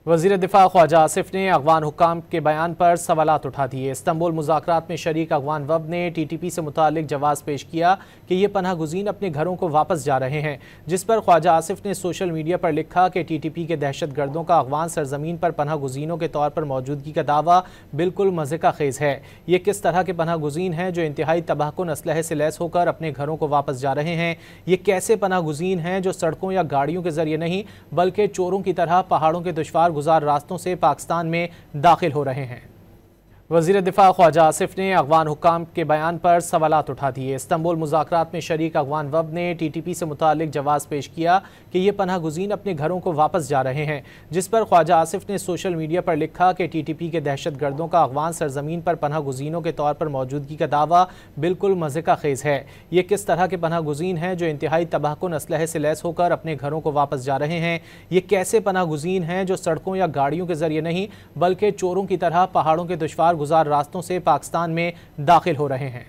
वज़ीर दिफा ख्वाजा आसिफ ने अगवान हुक्काम के बयान पर सवालात उठा दिए। इस्तांबुल मुज़ाकरात में शरीक अगवान वफ़द ने TTP से मुतालिक जवाब पेश किया कि ये पनाह गुज़ीन अपने घरों को वापस जा रहे हैं, जिस पर ख्वाजा आसिफ ने सोशल मीडिया पर लिखा कि TTP के दहशत गर्दों का अगवान सरजमीन पर पनाह गुज़ीनों के तौर पर मौजूदगी का दावा बिल्कुल मज़े का खेज़ है। ये किस तरह के पनाह गुज़ीन हैं जो इंतहाई तबाहकुन असलहे से लैस होकर अपने घरों को वापस जा रहे हैं? ये कैसे पनाह गुज़ीन हैं जो सड़कों या गाड़ियों के जरिए नहीं बल्कि चोरों की तरह पहाड़ों के दुश्वार गुजार रास्तों से पाकिस्तान में दाखिल हो रहे हैं? वज़ीर दिफा ख्वाजा आसिफ ने अगवान हुक्काम के बयान पर सवालात उठा दिए। इस्तांबुल मुज़ाकरात में शरीक अगवान वफ़द ने TTP से मुतालिक जवाब पेश किया कि ये पनाह गुज़ीन अपने घरों को वापस जा रहे हैं, जिस पर ख्वाजा आसिफ ने सोशल मीडिया पर लिखा कि TTP के दहशत गर्दों का अगवान सरजमीन पर पनाह गुज़ीनों के तौर पर मौजूदगी का दावा बिल्कुल मज़े का खेज़ है। ये किस तरह के पनाह गुज़ीन हैं जो इंतहाई तबाहकुन असलहे से लैस होकर अपने घरों को वापस जा रहे हैं? ये कैसे पनाह गुज़ीन हैं जो सड़कों या गाड़ियों के जरिए नहीं बल्कि चोरों की तरह पहाड़ों के दुश्वार गुजार रास्तों से पाकिस्तान में दाखिल हो रहे हैं?